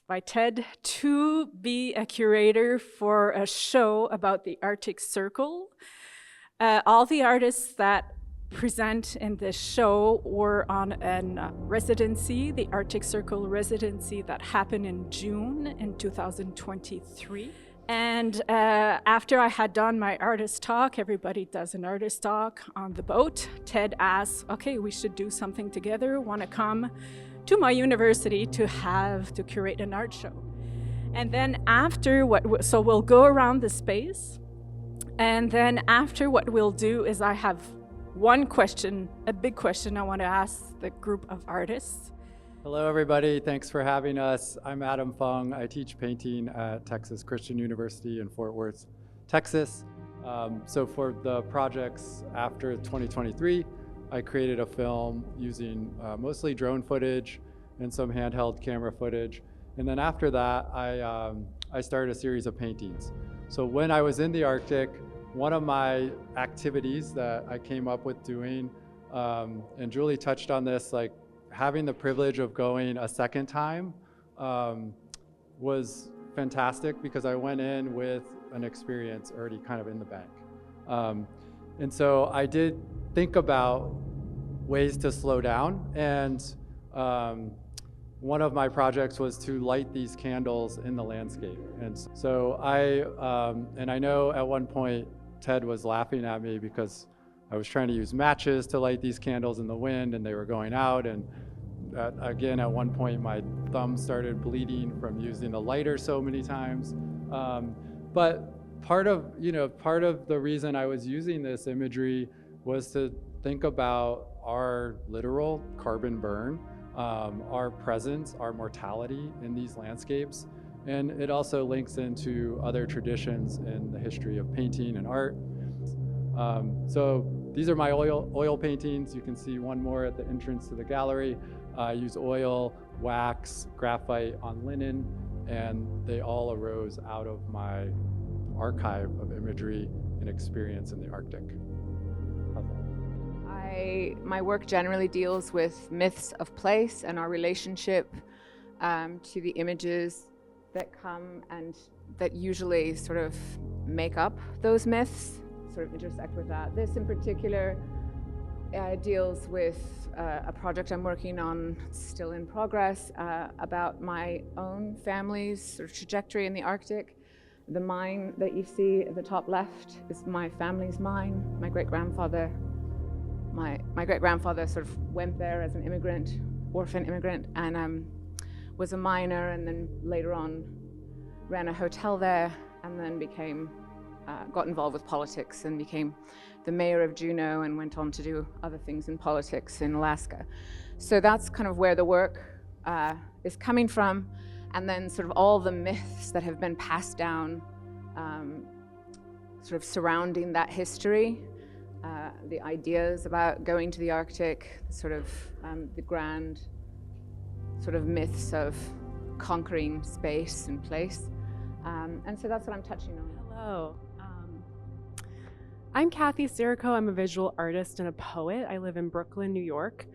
by Ted to be a curator for a show about the Arctic Circle. All the artists that present in this show were on a residency, the Arctic Circle residency that happened in June in 2023. And after I had done my artist talk, everybody does an artist talk on the boat. Ted asked, okay, we should do something together. Want to come to my university to curate an art show. And then after so we'll go around the space. And then after, what we'll do is I have one question, a big question I want to ask the group of artists. Hello, everybody. Thanks for having us. I'm Adam Fung. I teach painting at Texas Christian University in Fort Worth, Texas. So for the projects after 2023, I created a film using mostly drone footage and some handheld camera footage. And then after that, I started a series of paintings. So when I was in the Arctic, one of my activities that I came up with doing, and Julie touched on this, like having the privilege of going a second time was fantastic because I went in with an experience already kind of in the bank. And so I did think about ways to slow down, and one of my projects was to light these candles in the landscape. And so I know at one point Ted was laughing at me because I was trying to use matches to light these candles in the wind and they were going out. And again, at one point my thumb started bleeding from using the lighter so many times. But part of the reason I was using this imagery was to think about our literal carbon burn, our presence, our mortality in these landscapes. And it also links into other traditions in the history of painting and art. So these are my oil paintings. You can see one more at the entrance to the gallery. I use oil, wax, graphite on linen, and they all arose out of my archive of imagery and experience in the Arctic. My work generally deals with myths of place and our relationship to the images that come and that usually sort of make up those myths, sort of intersect with that. This in particular deals with a project I'm working on, still in progress, about my own family's sort of trajectory in the Arctic. The mine that you see at the top left is my family's mine. My great-grandfather sort of went there as an immigrant, orphan immigrant, and was a miner, and then later on ran a hotel there, and then got involved with politics and became the mayor of Juneau and went on to do other things in politics in Alaska. So that's kind of where the work is coming from, and then sort of all the myths that have been passed down sort of surrounding that history. The ideas about going to the Arctic, sort of the grand sort of myths of conquering space and place. And so that's what I'm touching on. Hello. I'm Kathy Sirico. I'm a visual artist and a poet. I live in Brooklyn, New York.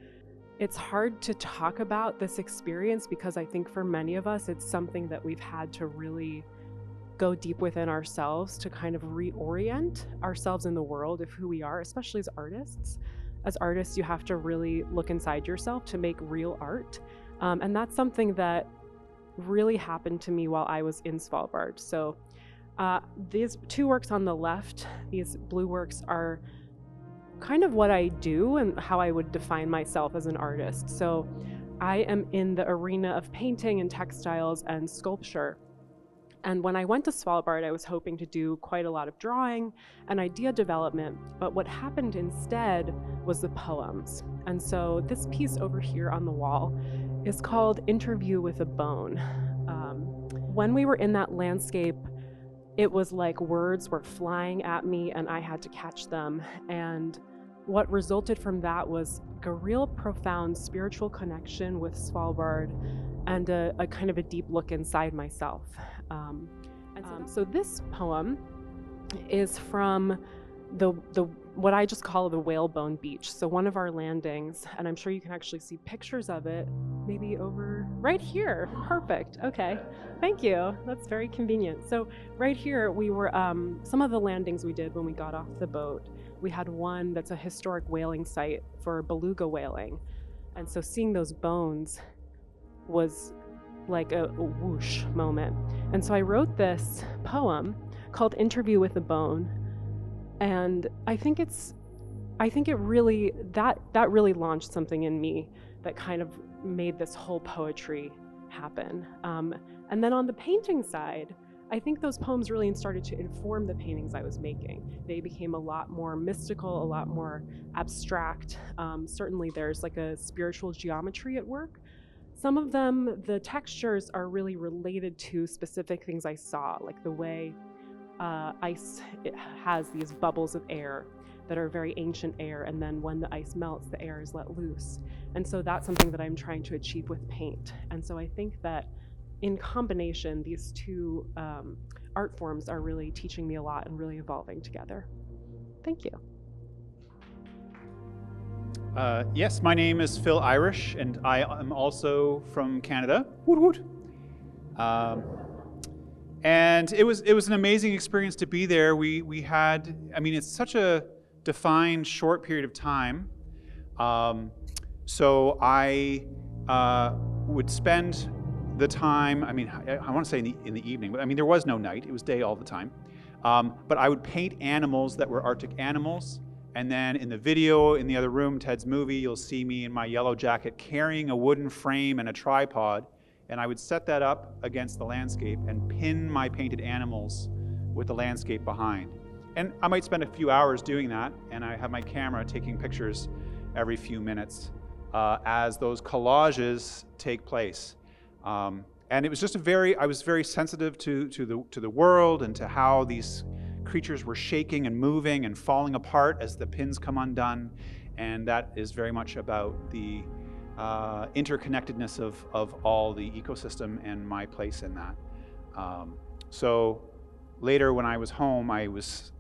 It's hard to talk about this experience because I think for many of us, it's something that we've had to really go deep within ourselves to kind of reorient ourselves in the world of who we are, especially as artists. As artists, you have to really look inside yourself to make real art. And that's something that really happened to me while I was in Svalbard. So these two works on the left, these blue works, are kind of what I do and how I would define myself as an artist. So I am in the arena of painting and textiles and sculpture. And when I went to Svalbard, I was hoping to do quite a lot of drawing and idea development, but what happened instead was the poems. And so this piece over here on the wall is called Interview with a Bone. When we were in that landscape, it was like words were flying at me and I had to catch them. And what resulted from that was a real profound spiritual connection with Svalbard and a kind of a deep look inside myself. So this poem is from the what I just call the whalebone beach. So one of our landings, and I'm sure you can actually see pictures of it, maybe over right here. Perfect. Okay. Thank you. That's very convenient. So right here, we were, some of the landings we did when we got off the boat, we had one that's a historic whaling site for beluga whaling. And so seeing those bones was like a whoosh moment. And so I wrote this poem called Interview with a Bone. And I think it really, that really launched something in me that kind of made this whole poetry happen. And then on the painting side, I think those poems really started to inform the paintings I was making. They became a lot more mystical, a lot more abstract. Certainly there's like a spiritual geometry at work. Some of them, the textures are really related to specific things I saw, like the way ice, it has these bubbles of air that are very ancient air, and then when the ice melts, the air is let loose. And so that's something that I'm trying to achieve with paint. And so I think that in combination, these two art forms are really teaching me a lot and really evolving together. Thank you. Yes, my name is Phil Irish, and I am also from Canada. Woot woot. And it was an amazing experience to be there. We had, I mean, it's such a defined short period of time. So I would spend the time, I mean, I want to say in the evening, but I mean, there was no night. It was day all the time. But I would paint animals that were Arctic animals. And then in the video, in the other room, Ted's movie, you'll see me in my yellow jacket carrying a wooden frame and a tripod. And I would set that up against the landscape and pin my painted animals with the landscape behind. And I might spend a few hours doing that, and I have my camera taking pictures every few minutes as those collages take place. And it was just I was very sensitive to the world and to how these creatures were shaking and moving and falling apart as the pins come undone. And that is very much about the interconnectedness of all the ecosystem and my place in that. So later when I was home, I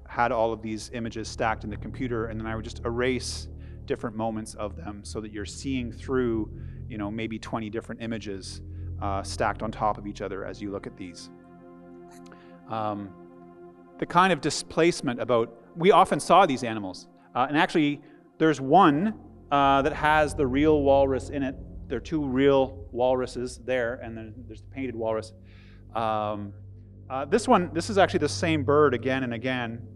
had all of these images stacked in the computer, and then I would just erase different moments of them so that you're seeing through, maybe 20 different images stacked on top of each other as you look at these. The kind of displacement we often saw these animals, and actually there's one that has the real walrus in it. There are two real walruses there, and then there's the painted walrus. This is actually the same bird again and again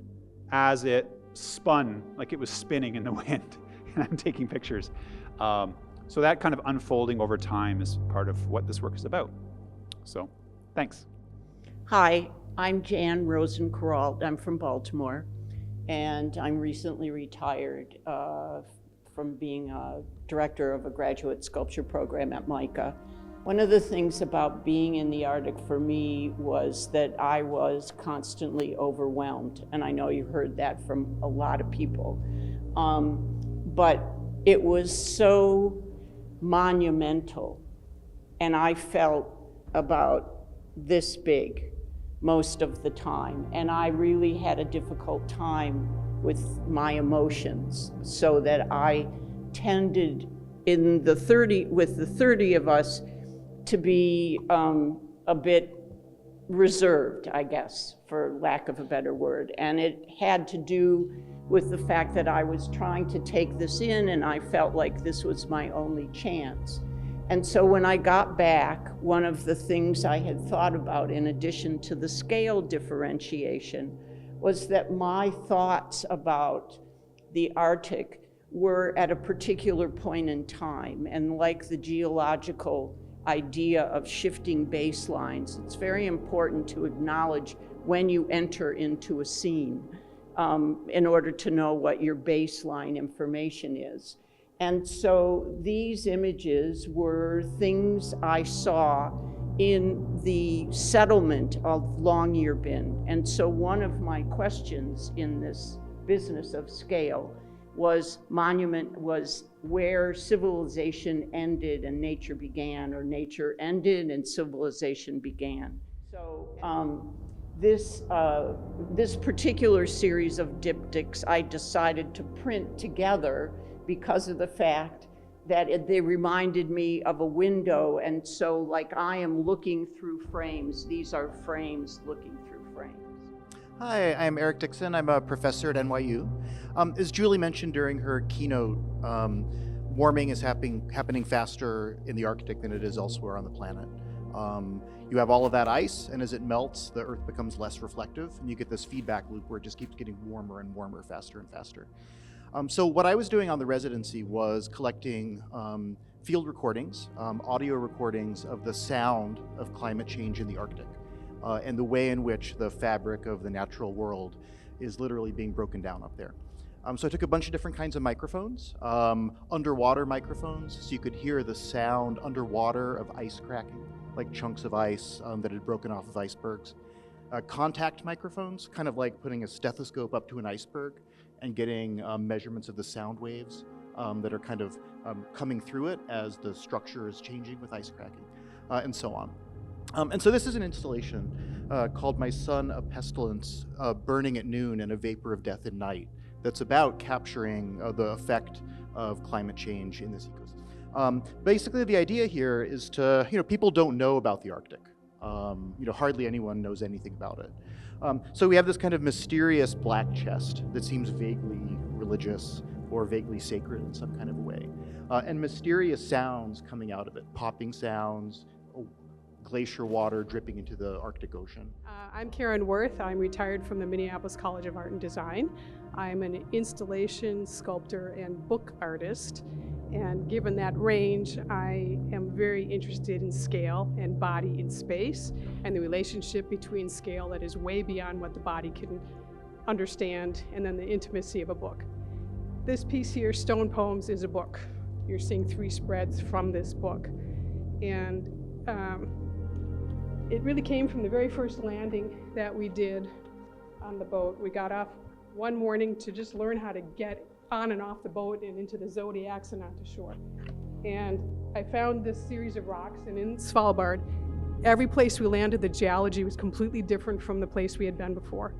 as it spun, like it was spinning in the wind, and I'm taking pictures. So that kind of unfolding over time is part of what this work is about. So, thanks. Hi, I'm Jan Rosenkrantz. I'm from Baltimore, and I'm recently retired from being a director of a graduate sculpture program at MICA. One of the things about being in the Arctic for me was that I was constantly overwhelmed, and I know you heard that from a lot of people. But it was so monumental, and I felt about this big most of the time, and I really had a difficult time with my emotions, so that I tended with the 30 of us to be a bit reserved, I guess, for lack of a better word. And it had to do with the fact that I was trying to take this in, and I felt like this was my only chance. And so when I got back, one of the things I had thought about, in addition to the scale differentiation, was that my thoughts about the Arctic were at a particular point in time. And like the geological idea of shifting baselines, it's very important to acknowledge when you enter into a scene in order to know what your baseline information is. And so these images were things I saw in the settlement of Longyearbyen. And so one of my questions in this business of scale was where civilization ended and nature began, or nature ended and civilization began. So this particular series of diptychs I decided to print together because of the fact that they reminded me of a window, and so like I am looking through frames, these are frames looking through frames. Hi, I'm Eric Dixon. I'm a professor at NYU. As Julie mentioned during her keynote, warming is happening faster in the Arctic than it is elsewhere on the planet. You have all of that ice, and as it melts, the Earth becomes less reflective, and you get this feedback loop where it just keeps getting warmer and warmer, faster and faster. So what I was doing on the residency was collecting field recordings, audio recordings of the sound of climate change in the Arctic, and the way in which the fabric of the natural world is literally being broken down up there. So I took a bunch of different kinds of microphones, underwater microphones, so you could hear the sound underwater of ice cracking, like chunks of ice that had broken off of icebergs. Contact microphones, kind of like putting a stethoscope up to an iceberg and getting measurements of the sound waves that are kind of coming through it as the structure is changing with ice cracking, and so on. And so this is an installation called My Son, a Pestilence, Burning at Noon and a Vapor of Death at Night, that's about capturing the effect of climate change in this ecosystem. Basically, the idea here is to, people don't know about the Arctic. Hardly anyone knows anything about it. So we have this kind of mysterious black chest that seems vaguely religious or vaguely sacred in some kind of a way. And mysterious sounds coming out of it, popping sounds, glacier water dripping into the Arctic Ocean. I'm Karen Worth. I'm retired from the Minneapolis College of Art and Design. I'm an installation, sculptor, and book artist. And given that range, I am very interested in scale and body in space, and the relationship between scale that is way beyond what the body can understand, and then the intimacy of a book. This piece here, Stone Poems, is a book. You're seeing 3 spreads from this book. And it really came from the very first landing that we did on the boat. We got off one morning to just learn how to get on and off the boat and into the zodiacs and onto shore. And I found this series of rocks, and in Svalbard, every place we landed, the geology was completely different from the place we had been before.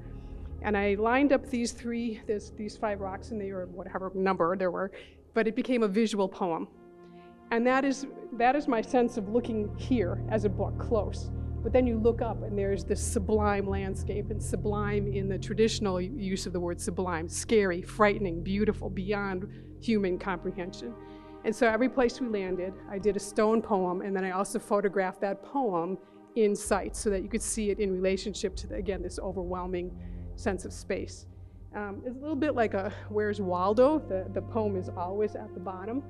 And I lined up these 5 rocks, and they were whatever number there were, but it became a visual poem. And that is my sense of looking here as a book, close. But then you look up and there's this sublime landscape, and sublime in the traditional use of the word sublime, scary, frightening, beautiful, beyond human comprehension. And so every place we landed, I did a stone poem, and then I also photographed that poem in sight so that you could see it in relationship to, again, this overwhelming sense of space. It's a little bit like a Where's Waldo? The poem is always at the bottom.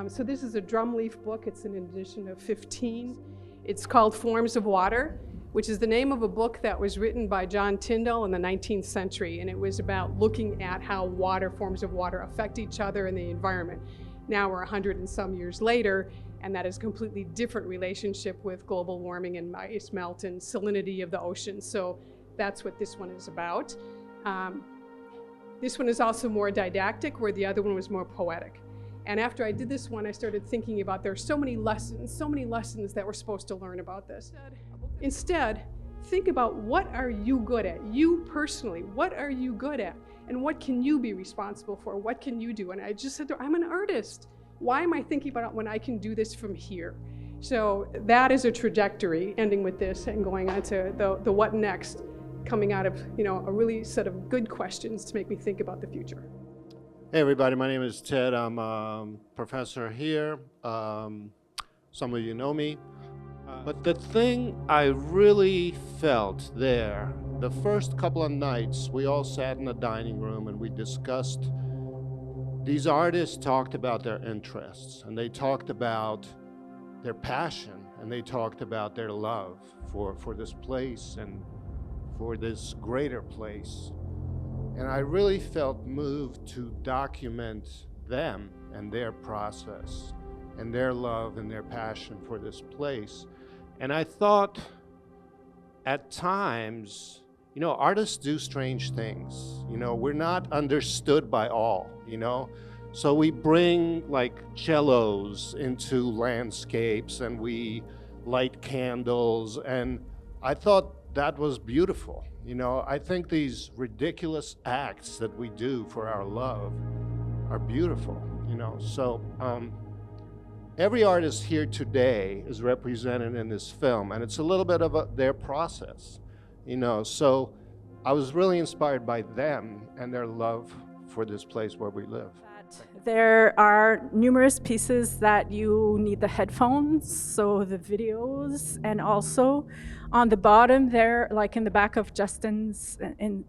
So this is a drumleaf book. It's an edition of 15. It's called Forms of Water, which is the name of a book that was written by John Tyndall in the 19th century, and it was about looking at how forms of water affect each other and the environment. Now we're 100 and some years later, and that is a completely different relationship with global warming and ice melt and salinity of the ocean. So that's what this one is about. This one is also more didactic, where the other one was more poetic. And after I did this one, I started thinking about there are so many lessons that we're supposed to learn about this. Instead, think about what are you good at? You personally, what are you good at? And what can you be responsible for? What can you do? And I just said, I'm an artist. Why am I thinking about it when I can do this from here? So that is a trajectory, ending with this and going on to the what next, coming out of a really set of good questions to make me think about the future. Hey everybody, my name is Ted. I'm a professor here. Some of you know me. But the thing I really felt there, the first couple of nights, we all sat in a dining room and we discussed, these artists talked about their interests, and they talked about their passion, and they talked about their love for this place and for this greater place. And I really felt moved to document them and their process and their love and their passion for this place. And I thought at times, artists do strange things. We're not understood by all, So we bring like cellos into landscapes, and we light candles, and I thought that was beautiful. You know, I think these ridiculous acts that we do for our love are beautiful, you know. So every artist here today is represented in this film, and it's a little bit of their process, you know. So I was really inspired by them and their love for this place where we live. There are numerous pieces that you need the headphones, so the videos, and also on the bottom there, like in the back of Justin's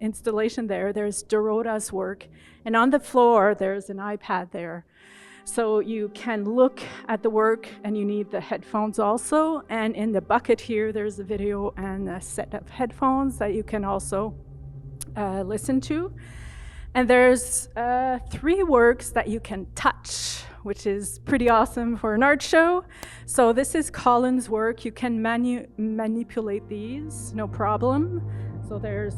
installation there's Dorota's work, and on the floor there's an iPad there. So you can look at the work and you need the headphones also, and in the bucket here there's a video and a set of headphones that you can also listen to. And there's 3 works that you can touch, which is pretty awesome for an art show. So this is Colin's work. You can manipulate these, no problem. So they're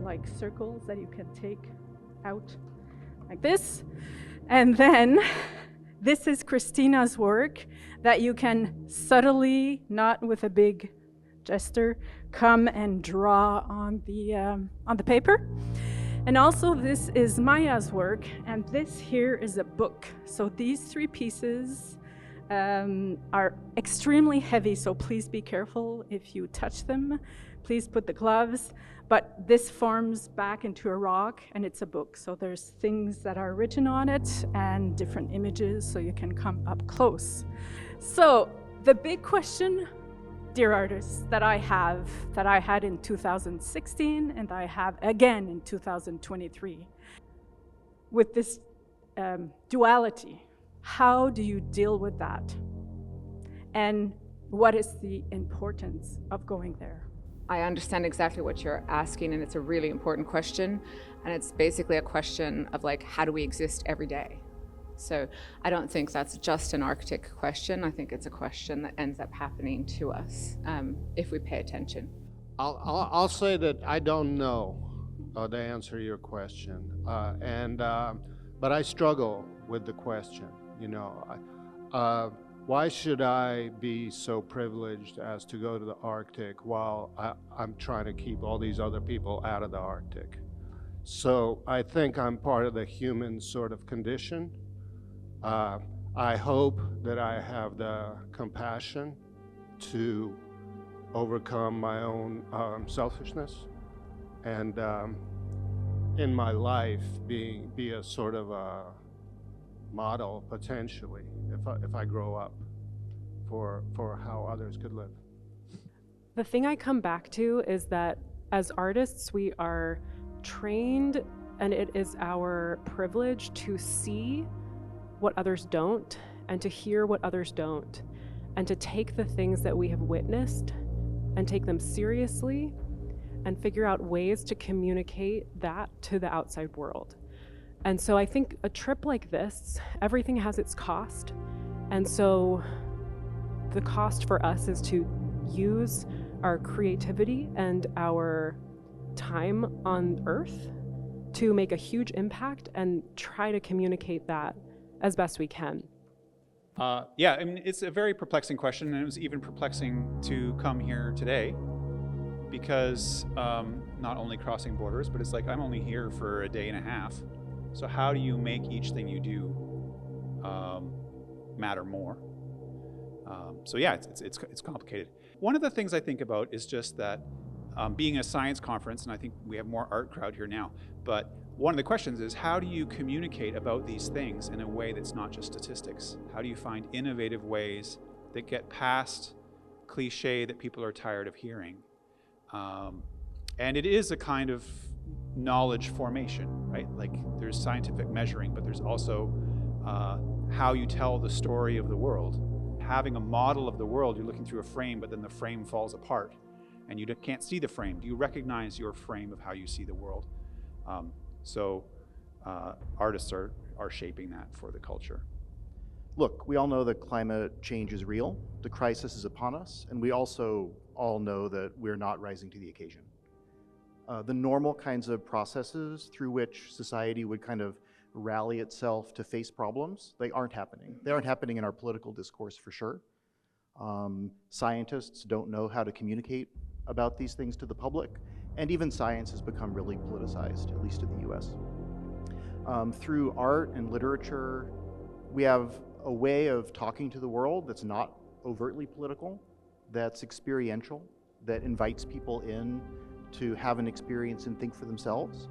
like circles that you can take out like this. And then this is Christina's work that you can subtly, not with a big gesture, come and draw on the paper. And also this is Maya's work, and this here is a book. So these 3 pieces are extremely heavy, so please be careful if you touch them. Please put the gloves. But this forms back into a rock, and it's a book. So there's things that are written on it and different images, so you can come up close. So the big question, dear artists, that I had in 2016 and I have again in 2023. With this duality, how do you deal with that? And what is the importance of going there? I understand exactly what you're asking, and it's a really important question. And it's basically a question of like, how do we exist every day? So I don't think that's just an Arctic question. I think it's a question that ends up happening to us if we pay attention. I'll say that I don't know to answer your question, but I struggle with the question. You know, why should I be so privileged as to go to the Arctic while I'm trying to keep all these other people out of the Arctic? So I think I'm part of the human sort of condition. I hope that I have the compassion to overcome my own selfishness, and in my life be a sort of a model potentially if I grow up for how others could live. The thing I come back to is that as artists, we are trained, and it is our privilege to see what others don't, and to hear what others don't, and to take the things that we have witnessed and take them seriously and figure out ways to communicate that to the outside world. And so I think a trip like this, everything has its cost. And so the cost for us is to use our creativity and our time on Earth to make a huge impact and try to communicate that as best we can. Yeah, I mean, it's a very perplexing question, and it was even perplexing to come here today because not only crossing borders, but it's like I'm only here for a day and a half. So how do you make each thing you do matter more? So yeah, it's complicated. One of the things I think about is just that being a science conference, and I think we have more art crowd here now, but one of the questions is, how do you communicate about these things in a way that's not just statistics? How do you find innovative ways that get past cliche that people are tired of hearing? And it is a kind of knowledge formation, right? Like there's scientific measuring, but there's also how you tell the story of the world. Having a model of the world, you're looking through a frame, but then the frame falls apart and you can't see the frame. Do you recognize your frame of how you see the world? So artists are shaping that for the culture. Look, we all know that climate change is real. The crisis is upon us, and we also all know that we're not rising to the occasion. The normal kinds of processes through which society would kind of rally itself to face problems, they aren't happening. They aren't happening in our political discourse for sure. Scientists don't know how to communicate about these things to the public, and even science has become really politicized, at least in the US. Through art and literature, we have a way of talking to the world that's not overtly political, that's experiential, that invites people in to have an experience and think for themselves.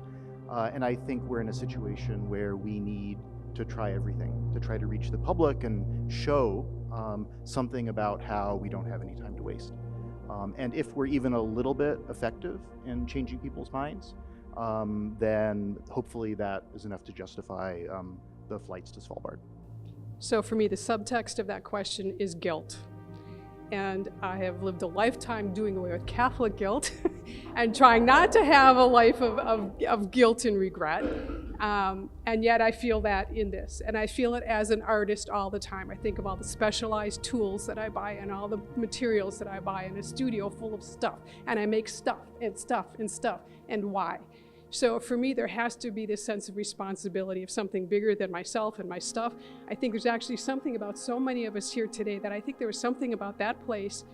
And I think we're in a situation where we need to try everything, to try to reach the public and show something about how we don't have any time to waste. And if we're even a little bit effective in changing people's minds, then hopefully that is enough to justify the flights to Svalbard. So for me, the subtext of that question is guilt. And I have lived a lifetime doing away with Catholic guilt and trying not to have a life of guilt and regret. And yet I feel that in this. And I feel it as an artist all the time. I think of all the specialized tools that I buy and all the materials that I buy in a studio full of stuff. And I make stuff and stuff and stuff. And why? So for me, there has to be this sense of responsibility of something bigger than myself and my stuff. I think there's actually something about so many of us here today that I think there was something about that place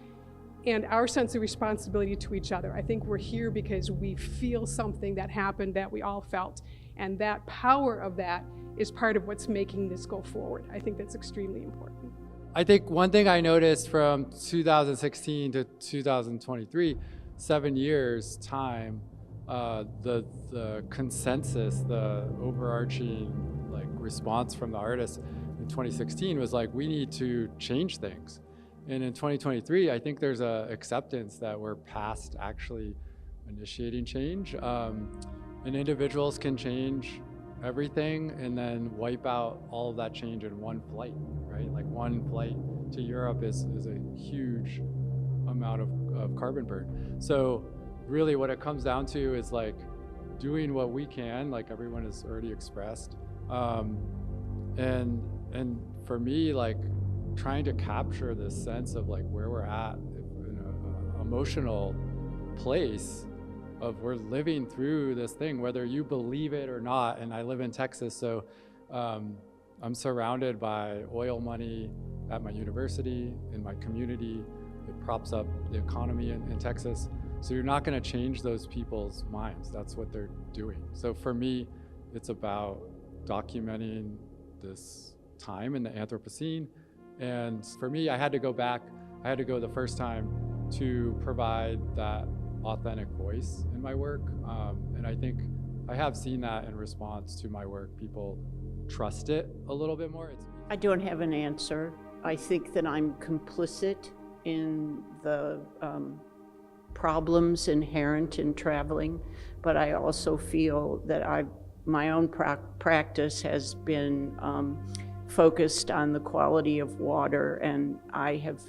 and our sense of responsibility to each other. I think we're here because we feel something that happened that we all felt. And that power of that is part of what's making this go forward. I think that's extremely important. I think one thing I noticed from 2016 to 2023, 7 years time, the consensus, the overarching like response from the artists in 2016 was like, we need to change things. And in 2023, I think there's a acceptance that we're past actually initiating change. And individuals can change everything and then wipe out all of that change in one flight, right? Like one flight to Europe is a huge amount of carbon burn. So really what it comes down to is like doing what we can, like everyone has already expressed. And for me, like trying to capture this sense of like where we're at in an emotional place of we're living through this thing, whether you believe it or not. And I live in Texas, so I'm surrounded by oil money at my university, in my community. It props up the economy in Texas. So you're not gonna change those people's minds. That's what they're doing. So for me, it's about documenting this time in the Anthropocene. And for me, I had to go back. I had to go the first time to provide that authentic voice in my work. And I think I have seen that in response to my work. People trust it a little bit more. I don't have an answer. I think that I'm complicit in the problems inherent in traveling, but I also feel that my own practice has been focused on the quality of water, and I have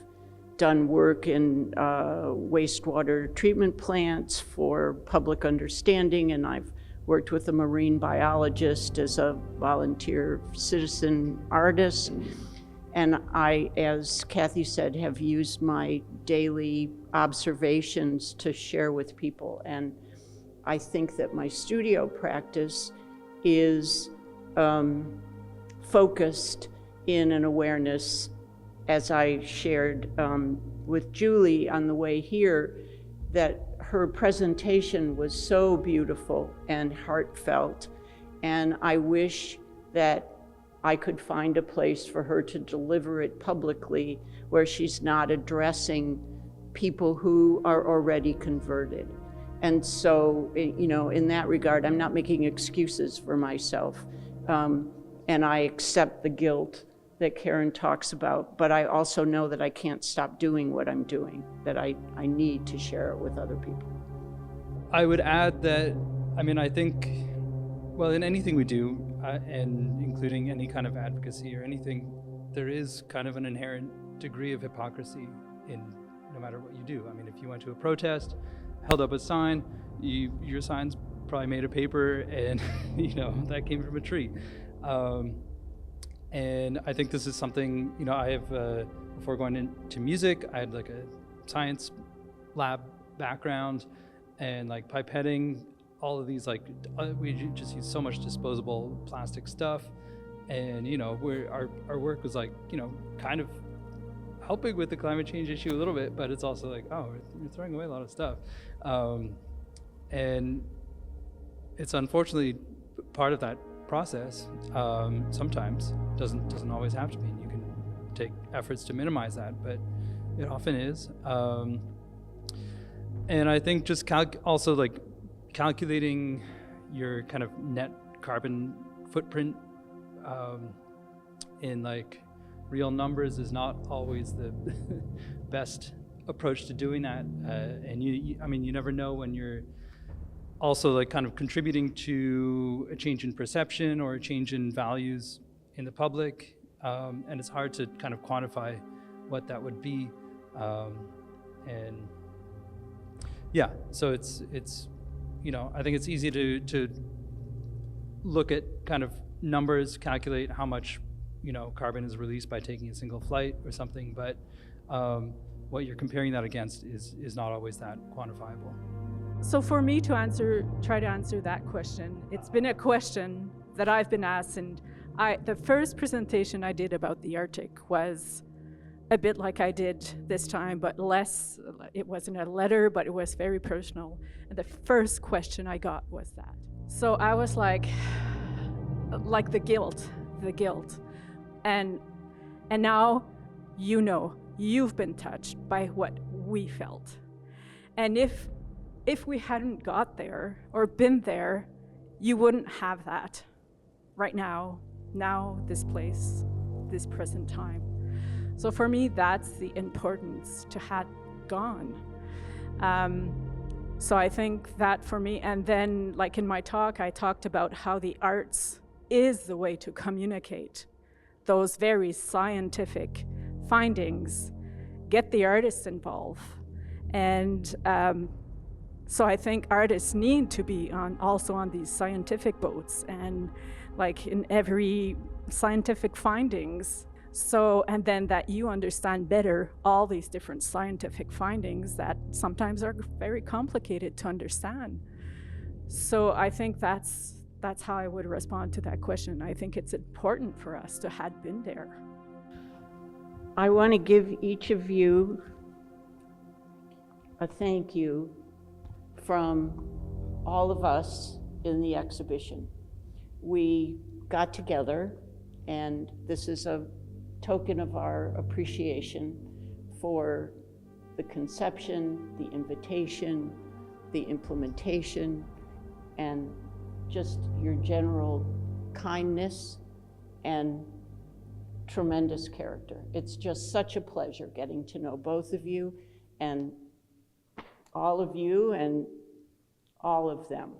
done work in wastewater treatment plants for public understanding, and I've worked with a marine biologist as a volunteer citizen artist. And I, as Kathy said, have used my daily observations to share with people. And I think that my studio practice is focused in an awareness, as I shared with Julie on the way here, that her presentation was so beautiful and heartfelt. And I wish that I could find a place for her to deliver it publicly where she's not addressing people who are already converted. And so, you know, in that regard, I'm not making excuses for myself. And I accept the guilt that Karen talks about, but I also know that I can't stop doing what I'm doing, that I need to share it with other people. I would add that, I mean, I think, well, in anything we do, and including any kind of advocacy or anything, there is kind of an inherent degree of hypocrisy in no matter what you do. I mean, if you went to a protest, held up a sign, your sign's probably made of paper, and you know, that came from a tree. And I think this is something, you know, I have, before going into music, I had like a science lab background, and like pipetting, all of these, like, we just use so much disposable plastic stuff. And, you know, our work was like, you know, kind of helping with the climate change issue a little bit, but it's also like, oh, you're throwing away a lot of stuff. And it's unfortunately part of that process. Sometimes doesn't always have to be. You can take efforts to minimize that, but it often is. And I think just also like calculating your kind of net carbon footprint in like real numbers is not always the best approach to doing that. And I mean, you never know when you're also like kind of contributing to a change in perception or a change in values in the public. And it's hard to kind of quantify what that would be. And yeah, so it's you know, I think it's easy to look at kind of numbers, calculate how much, you know, carbon is released by taking a single flight or something, but what you're comparing that against is not always that quantifiable. So for me to try to answer that question, it's been a question that I've been asked, and the first presentation I did about the Arctic was a bit like I did this time, but less, it wasn't a letter, but it was very personal. And the first question I got was that. So I was like the guilt. And now, you know, you've been touched by what we felt. And if we hadn't got there or been there, you wouldn't have that right now, this place, this present time. So for me, that's the importance to have gone. So I think that for me, and then like in my talk, I talked about how the arts is the way to communicate those very scientific findings, get the artists involved. And so I think artists need to be also on these scientific boats and like in every scientific findings. So, and then that you understand better all these different scientific findings that sometimes are very complicated to understand. So I think that's how I would respond to that question. I think it's important for us to have been there. I want to give each of you a thank you from all of us in the exhibition. We got together, and this is a token of our appreciation for the conception, the invitation, the implementation, and just your general kindness and tremendous character. It's just such a pleasure getting to know both of you and all of them.